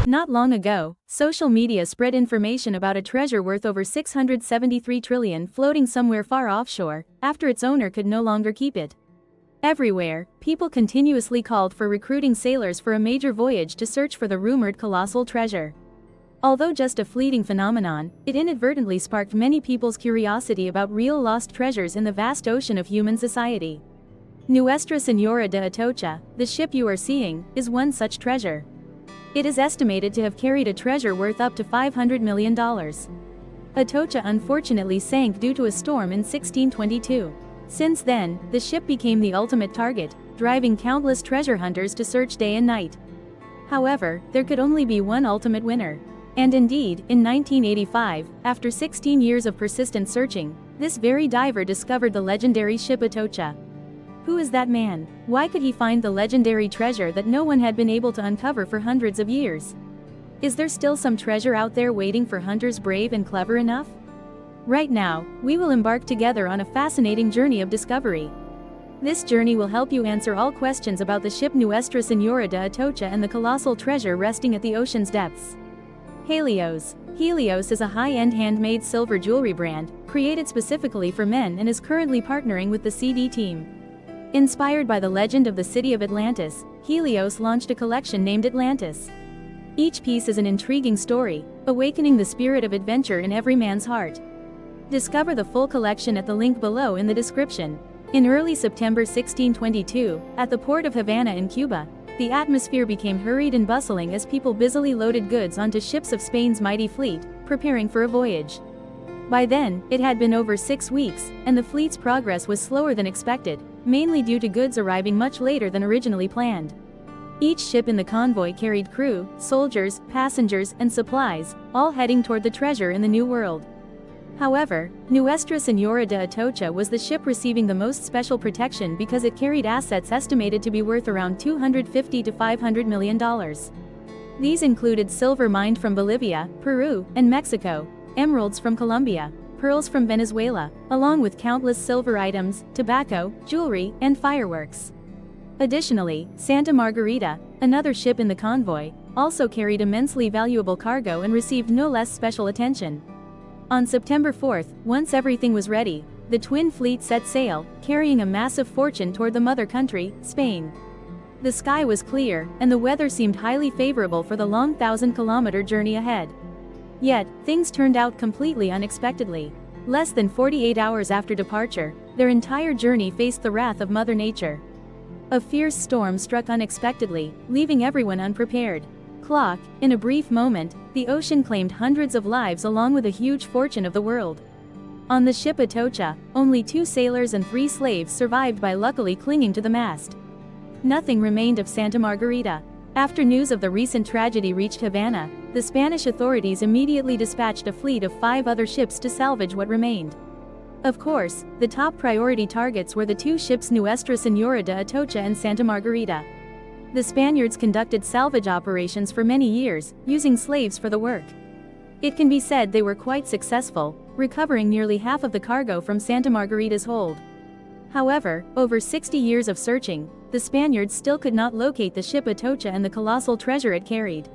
Not long ago, social media spread information about a treasure worth over 673 trillion floating somewhere far offshore, after its owner could no longer keep it. Everywhere, people continuously called for recruiting sailors for a major voyage to search for the rumored colossal treasure. Although just a fleeting phenomenon, it inadvertently sparked many people's curiosity about real lost treasures in the vast ocean of human society. Nuestra Señora de Atocha, the ship you are seeing, is one such treasure. It is estimated to have carried a treasure worth up to $500 million. Atocha unfortunately sank due to a storm in 1622. Since then, the ship became the ultimate target, driving countless treasure hunters to search day and night. However, there could only be one ultimate winner. And indeed, in 1985, after 16 years of persistent searching, this very diver discovered the legendary ship Atocha. Who is that man? Why could he find the legendary treasure that no one had been able to uncover for hundreds of years? Is there still some treasure out there waiting for hunters brave and clever enough? Right now, we will embark together on a fascinating journey of discovery. This journey will help you answer all questions about the ship Nuestra Señora de Atocha and the colossal treasure resting at the ocean's depths. Helios. Helios is a high-end handmade silver jewelry brand, created specifically for men and is currently partnering with the CD team. Inspired by the legend of the city of Atlantis, Helios launched a collection named Atlantis. Each piece is an intriguing story, awakening the spirit of adventure in every man's heart. Discover the full collection at the link below in the description. In early September 1622, at the port of Havana in Cuba, the atmosphere became hurried and bustling as people busily loaded goods onto ships of Spain's mighty fleet, preparing for a voyage. By then, it had been over 6 weeks, and the fleet's progress was slower than expected, mainly due to goods arriving much later than originally planned. Each ship in the convoy carried crew, soldiers, passengers, and supplies, all heading toward the treasure in the New World. However, Nuestra Señora de Atocha was the ship receiving the most special protection because it carried assets estimated to be worth around $250 to $500 million. These included silver mined from Bolivia, Peru, and Mexico, emeralds from Colombia, pearls from Venezuela, along with countless silver items, tobacco, jewelry, and fireworks. Additionally, Santa Margarita, another ship in the convoy, also carried immensely valuable cargo and received no less special attention. On September 4th, once everything was ready, the twin fleet set sail, carrying a massive fortune toward the mother country, Spain. The sky was clear, and the weather seemed highly favorable for the long 1,000-kilometer journey ahead. Yet, things turned out completely unexpectedly. Less than 48 hours after departure, their entire journey faced the wrath of Mother Nature. A fierce storm struck unexpectedly, leaving everyone unprepared. In a brief moment, the ocean claimed hundreds of lives along with a huge fortune of the world. On the ship Atocha, only 2 sailors and 3 slaves survived by luckily clinging to the mast. Nothing remained of Santa Margarita. After news of the recent tragedy reached Havana, the Spanish authorities immediately dispatched a fleet of 5 other ships to salvage what remained. Of course, the top priority targets were the 2 ships Nuestra Señora de Atocha and Santa Margarita. The Spaniards conducted salvage operations for many years, using slaves for the work. It can be said they were quite successful, recovering nearly half of the cargo from Santa Margarita's hold. However, over 60 years of searching, the Spaniards still could not locate the ship Atocha and the colossal treasure it carried.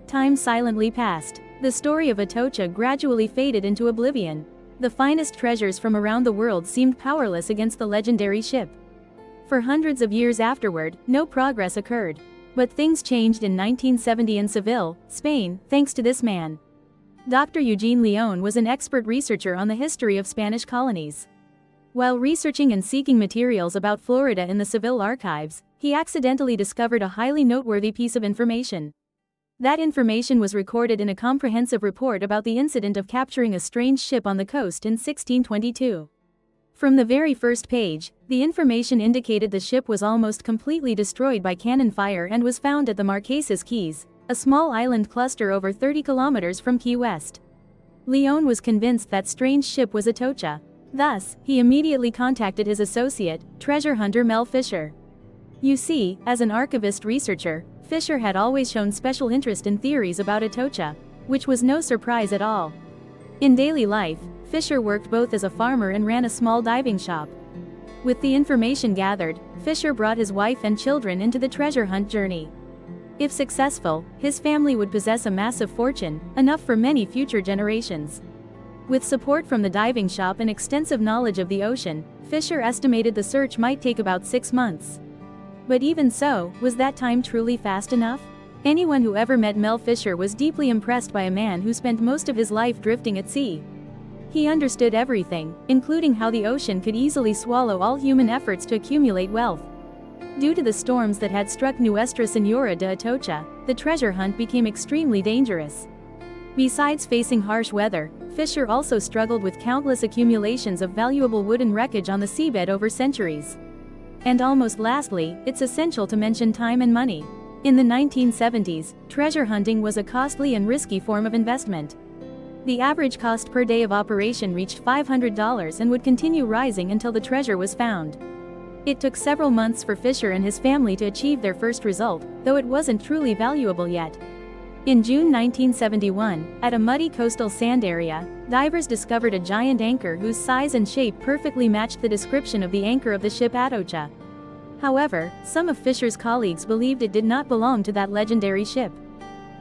Time silently passed. The story of Atocha gradually faded into oblivion. The finest treasures from around the world seemed powerless against the legendary ship. For hundreds of years afterward, no progress occurred. But things changed in 1970 in Seville, Spain, thanks to this man. Dr. Eugene Leon was an expert researcher on the history of Spanish colonies. While researching and seeking materials about Florida in the Seville archives, he accidentally discovered a highly noteworthy piece of information. That information was recorded in a comprehensive report about the incident of capturing a strange ship on the coast in 1622. From the very first page, the information indicated the ship was almost completely destroyed by cannon fire and was found at the Marquesas Keys, a small island cluster over 30 kilometers from Key West. Leon was convinced that strange ship was Atocha. Thus, he immediately contacted his associate, treasure hunter Mel Fisher. You see, as an archivist researcher, Fisher had always shown special interest in theories about Atocha, which was no surprise at all. In daily life, Fisher worked both as a farmer and ran a small diving shop. With the information gathered, Fisher brought his wife and children into the treasure hunt journey. If successful, his family would possess a massive fortune, enough for many future generations. With support from the diving shop and extensive knowledge of the ocean, Fisher estimated the search might take about 6 months. But even so, was that time truly fast enough? Anyone who ever met Mel Fisher was deeply impressed by a man who spent most of his life drifting at sea. He understood everything, including how the ocean could easily swallow all human efforts to accumulate wealth. Due to the storms that had struck Nuestra Señora de Atocha, the treasure hunt became extremely dangerous. Besides facing harsh weather, Fisher also struggled with countless accumulations of valuable wooden wreckage on the seabed over centuries. And almost lastly, it's essential to mention time and money. In the 1970s, treasure hunting was a costly and risky form of investment. The average cost per day of operation reached $500 and would continue rising until the treasure was found. It took several months for Fisher and his family to achieve their first result, though it wasn't truly valuable yet. In June 1971, at a muddy coastal sand area, divers discovered a giant anchor whose size and shape perfectly matched the description of the anchor of the ship Atocha. However, some of Fisher's colleagues believed it did not belong to that legendary ship.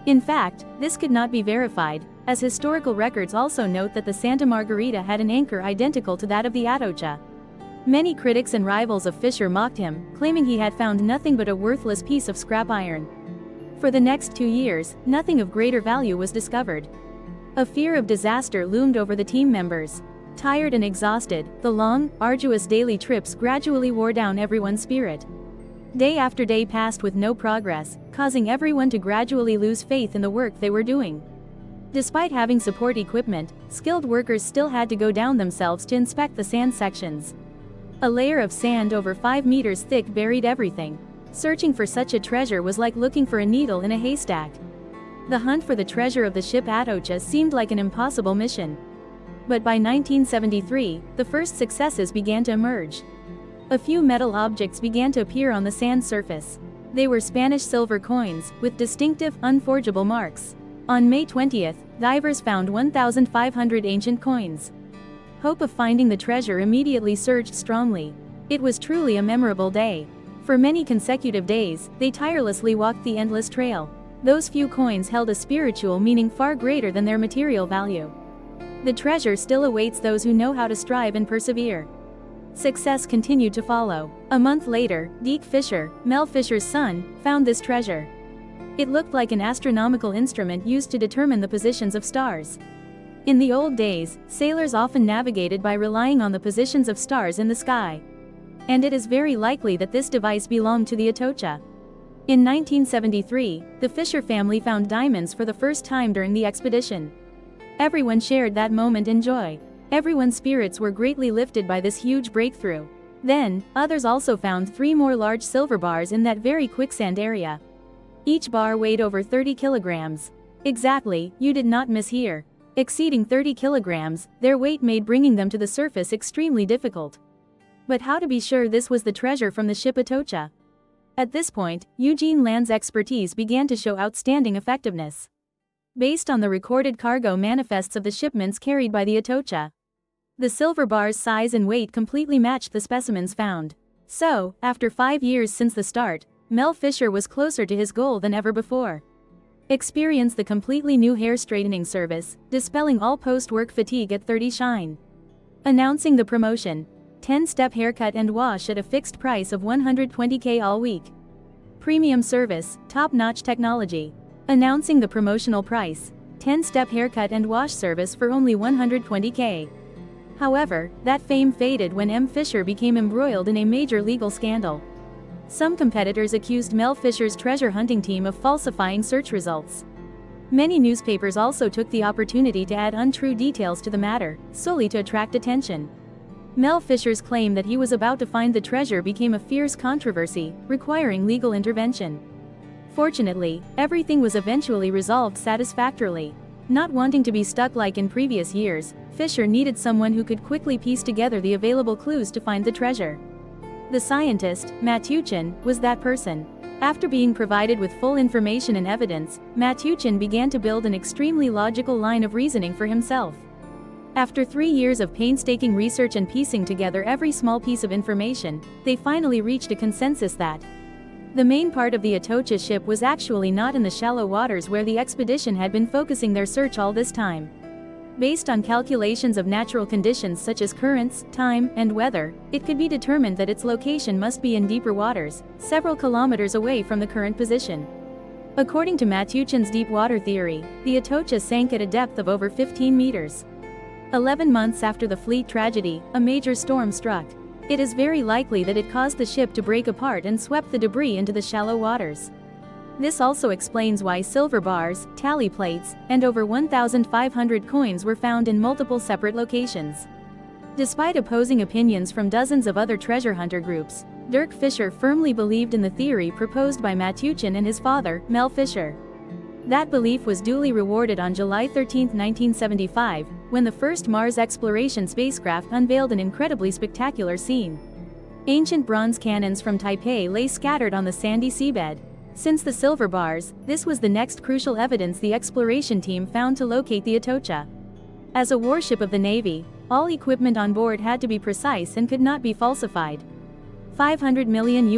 In fact, this could not be verified, as historical records also note that the Santa Margarita had an anchor identical to that of the Atocha. Many critics and rivals of Fisher mocked him, claiming he had found nothing but a worthless piece of scrap iron. For the next 2 years, nothing of greater value was discovered. A fear of disaster loomed over the team members. Tired and exhausted, the long, arduous daily trips gradually wore down everyone's spirit. Day after day passed with no progress, causing everyone to gradually lose faith in the work they were doing. Despite having support equipment, skilled workers still had to go down themselves to inspect the sand sections. A layer of sand over 5 meters thick buried everything. Searching for such a treasure was like looking for a needle in a haystack. The hunt for the treasure of the ship Atocha seemed like an impossible mission. But by 1973, the first successes began to emerge. A few metal objects began to appear on the sand surface. They were Spanish silver coins, with distinctive, unforgeable marks. On May 20th, divers found 1,500 ancient coins. Hope of finding the treasure immediately surged strongly. It was truly a memorable day. For many consecutive days, they tirelessly walked the endless trail. Those few coins held a spiritual meaning far greater than their material value. The treasure still awaits those who know how to strive and persevere. Success continued to follow. A month later, Deke Fisher, Mel Fisher's son, found this treasure. It looked like an astronomical instrument used to determine the positions of stars. In the old days, sailors often navigated by relying on the positions of stars in the sky. And it is very likely that this device belonged to the Atocha. In 1973, the Fisher family found diamonds for the first time during the expedition. Everyone shared that moment in joy. Everyone's spirits were greatly lifted by this huge breakthrough. Then, others also found 3 more large silver bars in that very quicksand area. Each bar weighed over 30 kilograms. Exactly, you did not mishear. Exceeding 30 kilograms, their weight made bringing them to the surface extremely difficult. But how to be sure this was the treasure from the ship Atocha? At this point, Eugene Land's expertise began to show outstanding effectiveness. Based on the recorded cargo manifests of the shipments carried by the Atocha, the silver bar's size and weight completely matched the specimens found. So, after 5 years since the start, Mel Fisher was closer to his goal than ever before. Experience the completely new hair straightening service, dispelling all post-work fatigue at 30 Shine. Announcing the promotion. 10-step haircut and wash at a fixed price of $120K all week. Premium service, top-notch technology. Announcing the promotional price. 10-step haircut and wash service for only $120K. However, that fame faded when M. Fisher became embroiled in a major legal scandal. Some competitors accused Mel Fisher's treasure hunting team of falsifying search results. Many newspapers also took the opportunity to add untrue details to the matter, solely to attract attention. Mel Fisher's claim that he was about to find the treasure became a fierce controversy, requiring legal intervention. Fortunately, everything was eventually resolved satisfactorily. Not wanting to be stuck like in previous years, Fisher needed someone who could quickly piece together the available clues to find the treasure. The scientist, Matuchin, was that person. After being provided with full information and evidence, Matuchin began to build an extremely logical line of reasoning for himself. After 3 years of painstaking research and piecing together every small piece of information, they finally reached a consensus that The main part of the Atocha ship was actually not in the shallow waters where the expedition had been focusing their search all this time. Based on calculations of natural conditions such as currents, time, and weather, it could be determined that its location must be in deeper waters, several kilometers away from the current position. According to Matuchin's deep water theory, the Atocha sank at a depth of over 15 meters. 11 months after the fleet tragedy, a major storm struck. It is very likely that it caused the ship to break apart and swept the debris into the shallow waters. This also explains why silver bars, tally plates, and over 1,500 coins were found in multiple separate locations. Despite opposing opinions from dozens of other treasure hunter groups, Dirk Fisher firmly believed in the theory proposed by Matuchin and his father, Mel Fisher. That belief was duly rewarded on July 13, 1975, when the first Mars exploration spacecraft unveiled an incredibly spectacular scene. Ancient bronze cannons from Taipei lay scattered on the sandy seabed. Since the silver bars, this was the next crucial evidence the exploration team found to locate the Atocha. As a warship of the Navy, all equipment on board had to be precise and could not be falsified. $500 million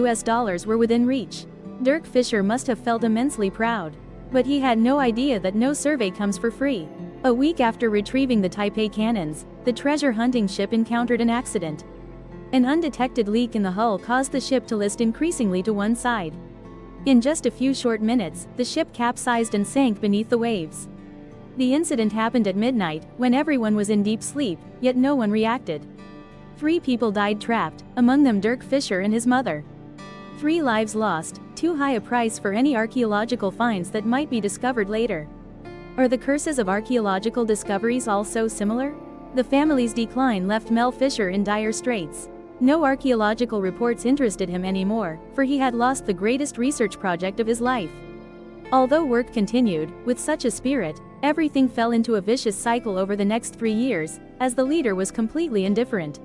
were within reach. Dirk Fisher must have felt immensely proud. But he had no idea that no survey comes for free. A week after retrieving the Taipei cannons, the treasure hunting ship encountered an accident. An undetected leak in the hull caused the ship to list increasingly to one side. In just a few short minutes, the ship capsized and sank beneath the waves. The incident happened at midnight, when everyone was in deep sleep, yet no one reacted. 3 people died trapped, among them Dirk Fisher and his mother. 3 lives lost, too high a price for any archaeological finds that might be discovered later. Are the curses of archaeological discoveries also similar? The family's decline left Mel Fisher in dire straits. No archaeological reports interested him anymore, for he had lost the greatest research project of his life. Although work continued, with such a spirit, everything fell into a vicious cycle over the next 3 years, as the leader was completely indifferent.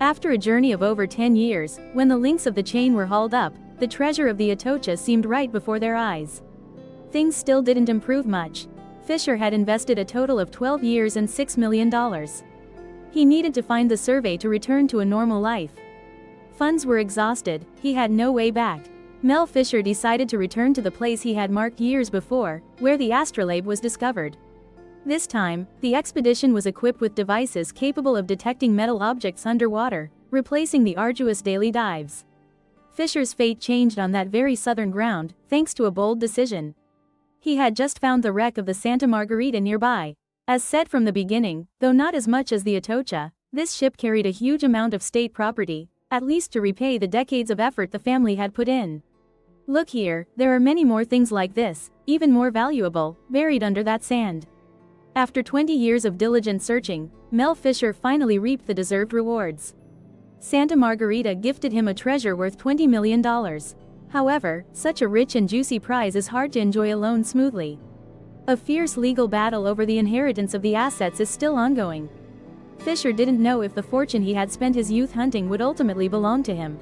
After a journey of over 10 years, when the links of the chain were hauled up, the treasure of the Atocha seemed right before their eyes. Things still didn't improve much. Fisher had invested a total of 12 years and $6 million. He needed to find the survey to return to a normal life. Funds were exhausted, he had no way back. Mel Fisher decided to return to the place he had marked years before, where the astrolabe was discovered. This time, the expedition was equipped with devices capable of detecting metal objects underwater, replacing the arduous daily dives. Fisher's fate changed on that very southern ground, thanks to a bold decision. He had just found the wreck of the Santa Margarita nearby. As said from the beginning, though not as much as the Atocha, this ship carried a huge amount of state property, at least to repay the decades of effort the family had put in. Look here, there are many more things like this, even more valuable, buried under that sand. After 20 years of diligent searching, Mel Fisher finally reaped the deserved rewards. Santa Margarita gifted him a treasure worth $20 million. However, such a rich and juicy prize is hard to enjoy alone smoothly. A fierce legal battle over the inheritance of the assets is still ongoing. Fisher didn't know if the fortune he had spent his youth hunting would ultimately belong to him.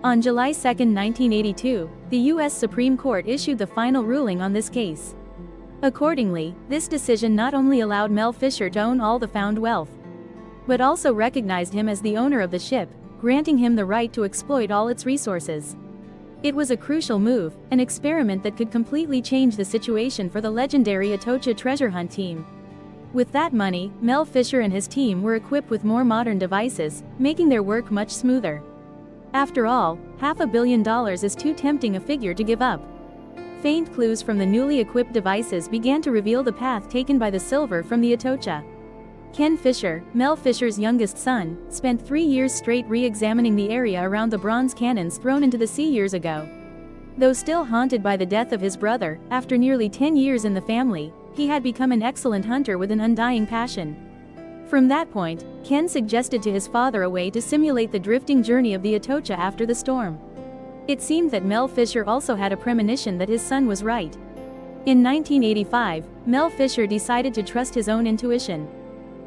On July 2, 1982, the U.S. Supreme Court issued the final ruling on this case. Accordingly, this decision not only allowed Mel Fisher to own all the found wealth, but also recognized him as the owner of the ship, granting him the right to exploit all its resources. It was a crucial move, an experiment that could completely change the situation for the legendary Atocha treasure hunt team. With that money, Mel Fisher and his team were equipped with more modern devices, making their work much smoother. After all, $500 million is too tempting a figure to give up. Faint clues from the newly equipped devices began to reveal the path taken by the silver from the Atocha. Ken Fisher, Mel Fisher's youngest son, spent 3 years straight re-examining the area around the bronze cannons thrown into the sea years ago. Though still haunted by the death of his brother, after nearly 10 years in the family, he had become an excellent hunter with an undying passion. From that point, Ken suggested to his father a way to simulate the drifting journey of the Atocha after the storm. It seemed that Mel Fisher also had a premonition that his son was right. In 1985, Mel Fisher decided to trust his own intuition.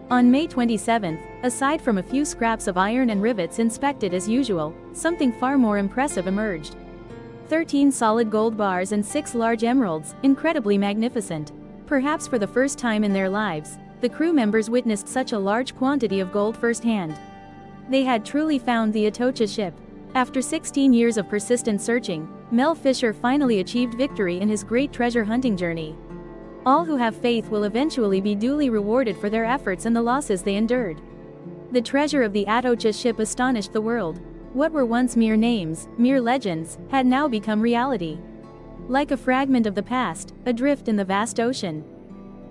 On May 27, aside from a few scraps of iron and rivets inspected as usual, something far more impressive emerged. 13 solid gold bars and 6 large emeralds, incredibly magnificent. Perhaps for the first time in their lives, the crew members witnessed such a large quantity of gold firsthand. They had truly found the Atocha ship. After 16 years of persistent searching, Mel Fisher finally achieved victory in his great treasure hunting journey. All who have faith will eventually be duly rewarded for their efforts and the losses they endured. The treasure of the Atocha ship astonished the world. What were once mere names, mere legends, had now become reality. Like a fragment of the past, adrift in the vast ocean.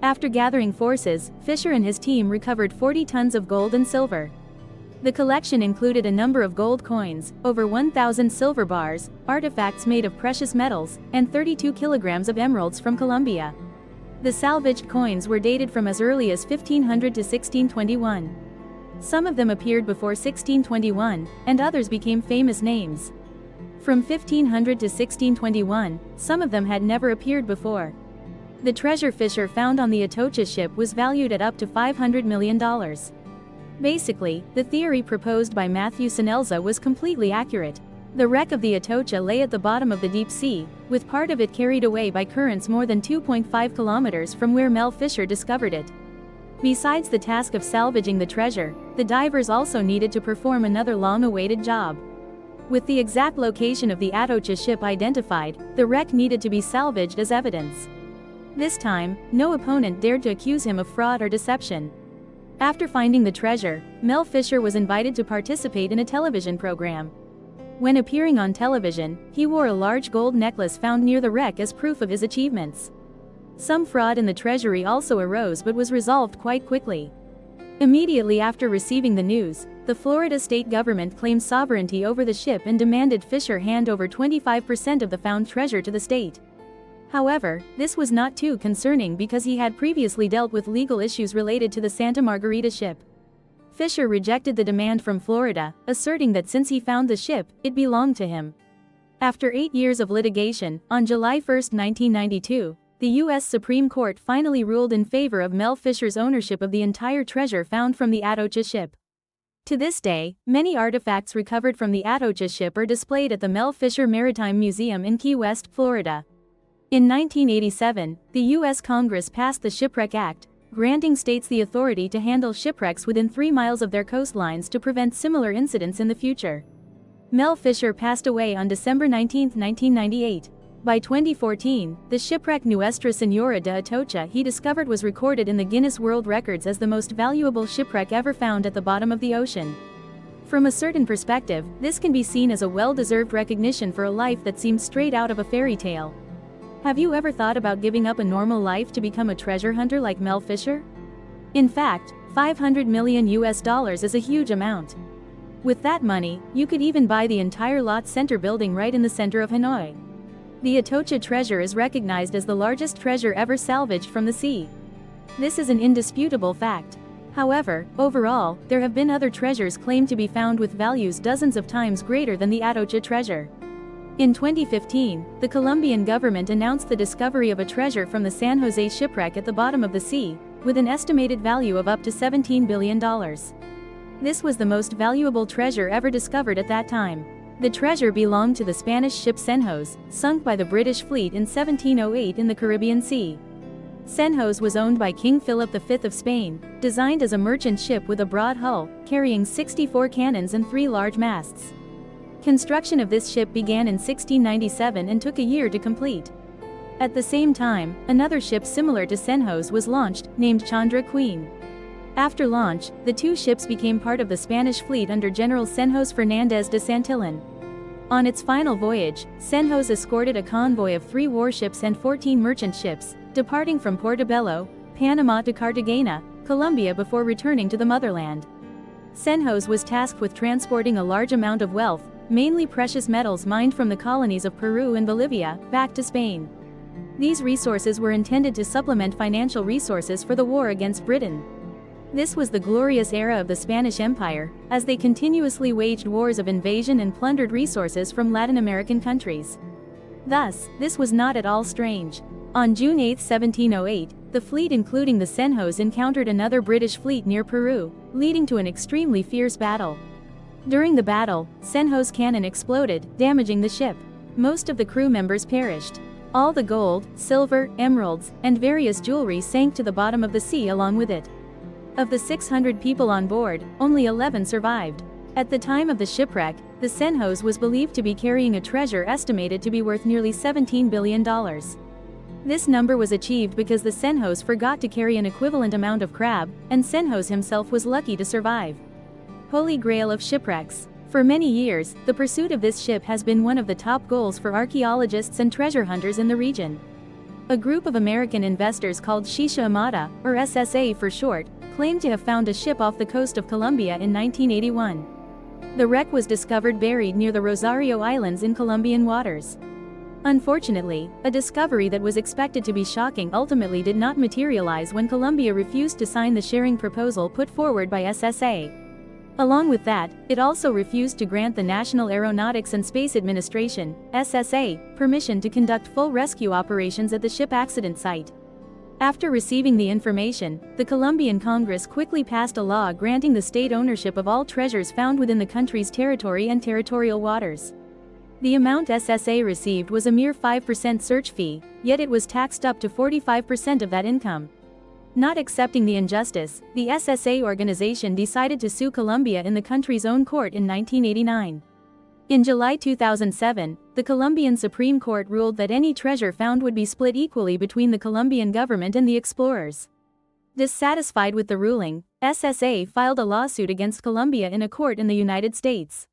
After gathering forces, Fisher and his team recovered 40 tons of gold and silver. The collection included a number of gold coins, over 1,000 silver bars, artifacts made of precious metals, and 32 kilograms of emeralds from Colombia. The salvaged coins were dated from as early as 1500 to 1621. Some of them appeared before 1621, and others became famous names. From 1500 to 1621, some of them had never appeared before. The treasure Fisher found on the Atocha ship was valued at up to $500 million. Basically, the theory proposed by Matthew Sinelza was completely accurate. The wreck of the Atocha lay at the bottom of the deep sea, with part of it carried away by currents more than 2.5 kilometers from where Mel Fisher discovered it. Besides the task of salvaging the treasure, the divers also needed to perform another long-awaited job. With the exact location of the Atocha ship identified, the wreck needed to be salvaged as evidence. This time, no opponent dared to accuse him of fraud or deception. After finding the treasure, Mel Fisher was invited to participate in a television program. When appearing on television, he wore a large gold necklace found near the wreck as proof of his achievements. Some fraud in the treasury also arose but was resolved quite quickly. Immediately after receiving the news, the Florida state government claimed sovereignty over the ship and demanded Fisher hand over 25% of the found treasure to the state. However, this was not too concerning because he had previously dealt with legal issues related to the Santa Margarita ship. Fisher rejected the demand from Florida, asserting that since he found the ship, it belonged to him. After 8 years of litigation, on July 1, 1992, the U.S. Supreme Court finally ruled in favor of Mel Fisher's ownership of the entire treasure found from the Atocha ship. To this day, many artifacts recovered from the Atocha ship are displayed at the Mel Fisher Maritime Museum in Key West, Florida. In 1987, the U.S. Congress passed the Shipwreck Act, granting states the authority to handle shipwrecks within 3 miles of their coastlines to prevent similar incidents in the future. Mel Fisher passed away on December 19, 1998. By 2014, the shipwreck Nuestra Señora de Atocha he discovered was recorded in the Guinness World Records as the most valuable shipwreck ever found at the bottom of the ocean. From a certain perspective, this can be seen as a well-deserved recognition for a life that seemed straight out of a fairy tale. Have you ever thought about giving up a normal life to become a treasure hunter like Mel Fisher? In fact, $500 million is a huge amount. With that money, you could even buy the entire Lot Center building right in the center of Hanoi. The Atocha treasure is recognized as the largest treasure ever salvaged from the sea. This is an indisputable fact. However, overall, there have been other treasures claimed to be found with values dozens of times greater than the Atocha treasure. In 2015, the Colombian government announced the discovery of a treasure from the San Jose shipwreck at the bottom of the sea, with an estimated value of up to $17 billion. This was the most valuable treasure ever discovered at that time. The treasure belonged to the Spanish ship San Jose, sunk by the British fleet in 1708 in the Caribbean Sea. San Jose was owned by King Philip V of Spain, designed as a merchant ship with a broad hull, carrying 64 cannons and 3 large masts. Construction of this ship began in 1697 and took a year to complete. At the same time, another ship similar to San Jose was launched, named Chandra Queen. After launch, the 2 ships became part of the Spanish fleet under General San Jose Fernández de Santillán. On its final voyage, San Jose escorted a convoy of 3 warships and 14 merchant ships, departing from Portobello, Panama to Cartagena, Colombia before returning to the motherland. San Jose was tasked with transporting a large amount of wealth, mainly precious metals mined from the colonies of Peru and Bolivia, back to Spain. These resources were intended to supplement financial resources for the war against Britain. This was the glorious era of the Spanish Empire, as they continuously waged wars of invasion and plundered resources from Latin American countries. Thus, this was not at all strange. On June 8, 1708, the fleet including the San Jose encountered another British fleet near Peru, leading to an extremely fierce battle. During the battle, San Jose cannon exploded, damaging the ship. Most of the crew members perished. All the gold, silver, emeralds, and various jewelry sank to the bottom of the sea along with it. Of the 600 people on board, only 11 survived. At the time of the shipwreck, the Senhos was believed to be carrying a treasure estimated to be worth nearly $17 billion. This number was achieved because the Senhos forgot to carry an equivalent amount of crab, and Senhos himself was lucky to survive. Holy Grail of shipwrecks. For many years, the pursuit of this ship has been one of the top goals for archaeologists and treasure hunters in the region. A group of American investors called Shisha Amada, or SSA for short, claimed to have found a ship off the coast of Colombia in 1981. The wreck was discovered buried near the Rosario Islands in Colombian waters. Unfortunately, a discovery that was expected to be shocking ultimately did not materialize when Colombia refused to sign the sharing proposal put forward by SSA. Along with that, it also refused to grant the National Aeronautics and Space Administration, SSA, permission to conduct full rescue operations at the ship accident site. After receiving the information, the Colombian Congress quickly passed a law granting the state ownership of all treasures found within the country's territory and territorial waters. The amount SSA received was a mere 5% search fee, yet it was taxed up to 45% of that income. Not accepting the injustice, the SSA organization decided to sue Colombia in the country's own court in 1989. In July 2007, the Colombian Supreme Court ruled that any treasure found would be split equally between the Colombian government and the explorers. Dissatisfied with the ruling, SSA filed a lawsuit against Colombia in a court in the United States.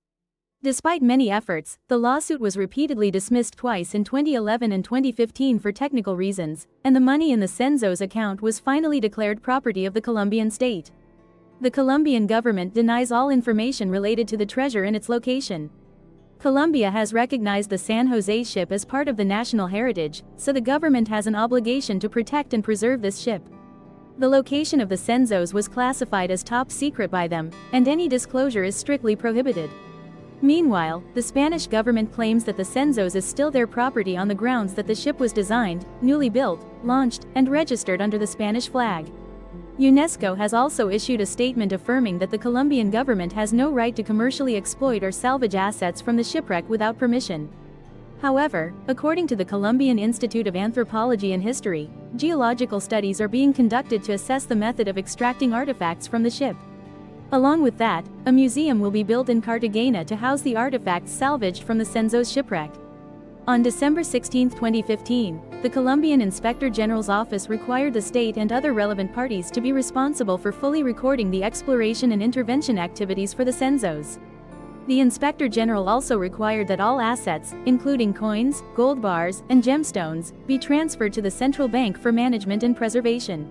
Despite many efforts, the lawsuit was repeatedly dismissed twice in 2011 and 2015 for technical reasons, and the money in the Senhos account was finally declared property of the Colombian state. The Colombian government denies all information related to the treasure and its location. Colombia has recognized the San Jose ship as part of the national heritage, so the government has an obligation to protect and preserve this ship. The location of the Senhos was classified as top secret by them, and any disclosure is strictly prohibited. Meanwhile, the Spanish government claims that the Senhos is still their property on the grounds that the ship was designed, newly built, launched, and registered under the Spanish flag. UNESCO has also issued a statement affirming that the Colombian government has no right to commercially exploit or salvage assets from the shipwreck without permission. However, according to the Colombian Institute of Anthropology and History, geological studies are being conducted to assess the method of extracting artifacts from the ship. Along with that, a museum will be built in Cartagena to house the artifacts salvaged from the Senhos shipwreck. On December 16, 2015, the Colombian Inspector General's office required the state and other relevant parties to be responsible for fully recording the exploration and intervention activities for the Senhos. The Inspector General also required that all assets, including coins, gold bars, and gemstones, be transferred to the central bank for management and preservation.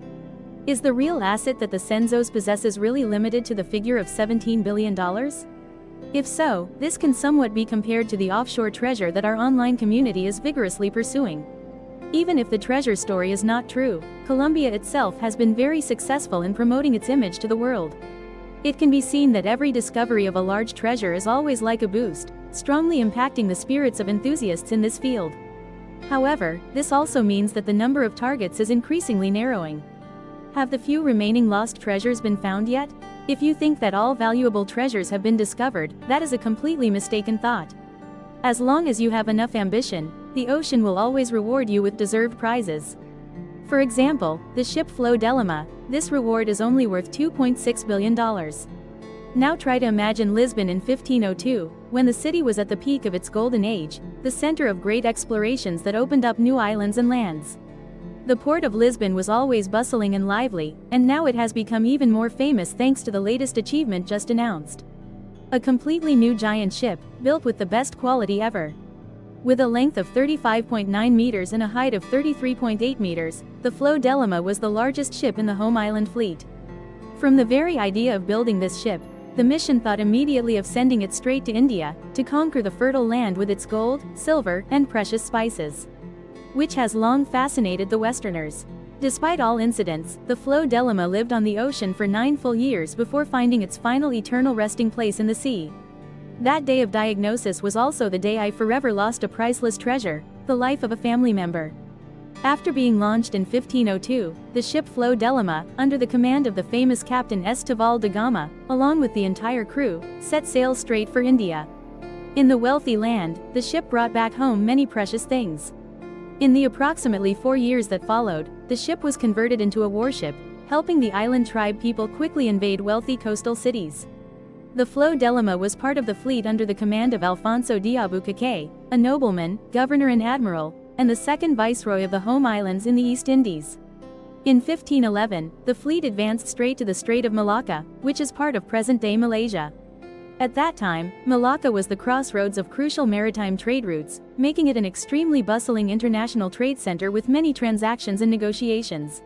Is the real asset that the Senhos possesses really limited to the figure of $17 billion? If so, this can somewhat be compared to the offshore treasure that our online community is vigorously pursuing. Even if the treasure story is not true, Colombia itself has been very successful in promoting its image to the world. It can be seen that every discovery of a large treasure is always like a boost, strongly impacting the spirits of enthusiasts in this field. However, this also means that the number of targets is increasingly narrowing. Have the few remaining lost treasures been found yet? If you think that all valuable treasures have been discovered, that is a completely mistaken thought. As long as you have enough ambition, the ocean will always reward you with deserved prizes. For example, the ship Flor de Lima, this reward is only worth $2.6 billion. Now try to imagine Lisbon in 1502, when the city was at the peak of its golden age, the center of great explorations that opened up new islands and lands. The port of Lisbon was always bustling and lively, and now it has become even more famous thanks to the latest achievement just announced. A completely new giant ship, built with the best quality ever. With a length of 35.9 meters and a height of 33.8 meters, the Flor de Lima was the largest ship in the home island fleet. From the very idea of building this ship, the mission thought immediately of sending it straight to India, to conquer the fertile land with its gold, silver, and precious spices, which has long fascinated the Westerners. Despite all incidents, the Flor de Lima lived on the ocean for 9 full years before finding its final eternal resting place in the sea. That day of diagnosis was also the day I forever lost a priceless treasure, the life of a family member. After being launched in 1502, the ship Flor de Lima, under the command of the famous Captain Esteval da Gama, along with the entire crew, set sail straight for India. In the wealthy land, the ship brought back home many precious things. In the approximately 4 years that followed, the ship was converted into a warship, helping the island tribe people quickly invade wealthy coastal cities. The Flot de Lima was part of the fleet under the command of Alfonso de Albuquerque, a nobleman, governor and admiral, and the second viceroy of the home islands in the East Indies. In 1511, the fleet advanced straight to the Strait of Malacca, which is part of present-day Malaysia. At that time, Malacca was the crossroads of crucial maritime trade routes, making it an extremely bustling international trade center with many transactions and negotiations.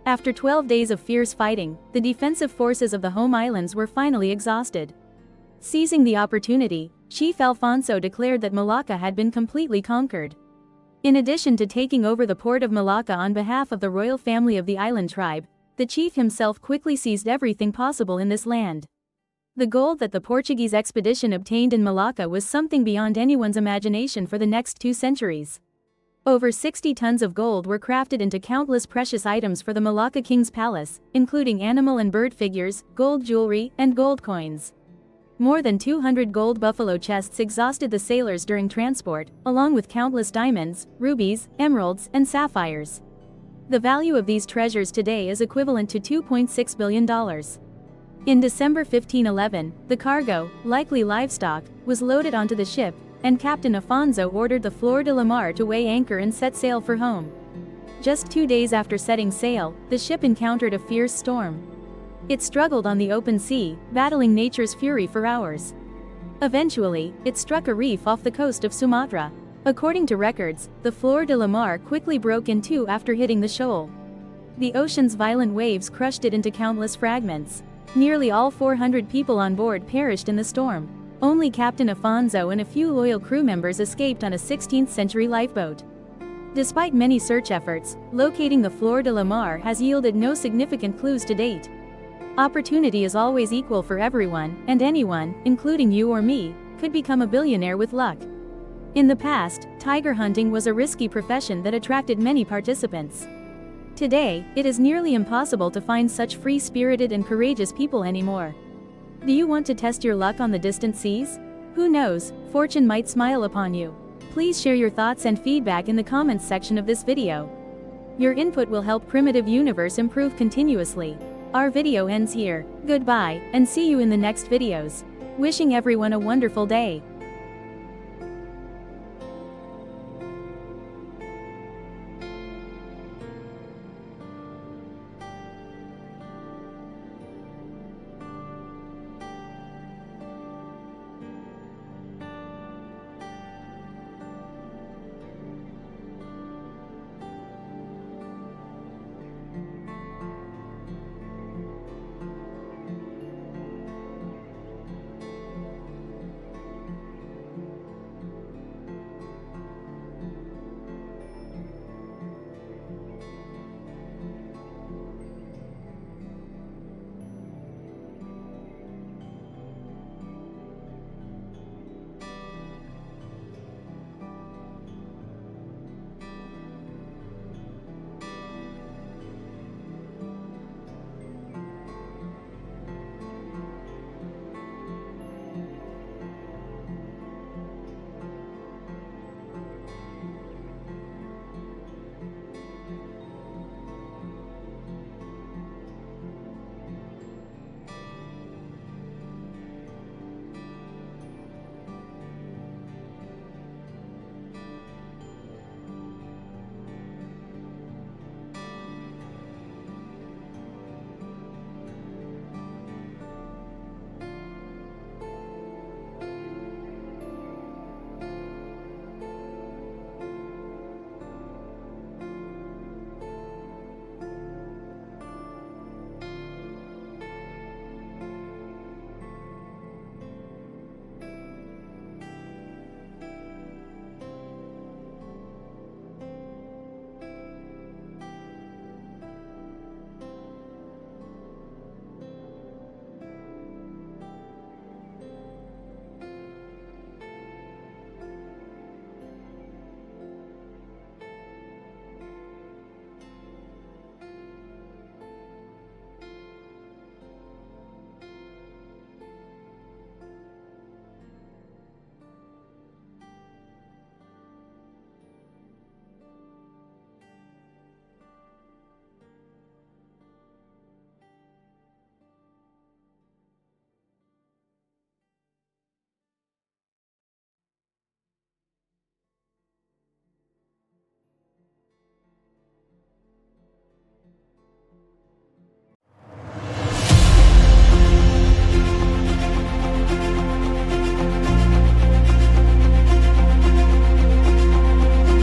After 12 days of fierce fighting, the defensive forces of the home islands were finally exhausted. Seizing the opportunity, Chief Alfonso declared that Malacca had been completely conquered. In addition to taking over the port of Malacca on behalf of the royal family of the island tribe, the chief himself quickly seized everything possible in this land. The gold that the Portuguese expedition obtained in Malacca was something beyond anyone's imagination for the next 2 centuries. Over 60 tons of gold were crafted into countless precious items for the Malacca King's palace, including animal and bird figures, gold jewelry, and gold coins. More than 200 gold buffalo chests exhausted the sailors during transport, along with countless diamonds, rubies, emeralds, and sapphires. The value of these treasures today is equivalent to $2.6 billion. In December 1511, the cargo, likely livestock, was loaded onto the ship, and Captain Afonso ordered the Flor de la Mar to weigh anchor and set sail for home. Just 2 days after setting sail, the ship encountered a fierce storm. It struggled on the open sea, battling nature's fury for hours. Eventually, it struck a reef off the coast of Sumatra. According to records, the Flor de la Mar quickly broke in two after hitting the shoal. The ocean's violent waves crushed it into countless fragments. Nearly all 400 people on board perished in the storm. Only Captain Afonso and a few loyal crew members escaped on a 16th-century lifeboat. Despite many search efforts, locating the Flor de la Mar has yielded no significant clues to date. Opportunity is always equal for everyone, and anyone, including you or me, could become a billionaire with luck. In the past, tiger hunting was a risky profession that attracted many participants. Today, it is nearly impossible to find such free-spirited and courageous people anymore. Do you want to test your luck on the distant seas? Who knows, fortune might smile upon you. Please share your thoughts and feedback in the comments section of this video. Your input will help Primitive Universe improve continuously. Our video ends here. Goodbye, and see you in the next videos. Wishing everyone a wonderful day.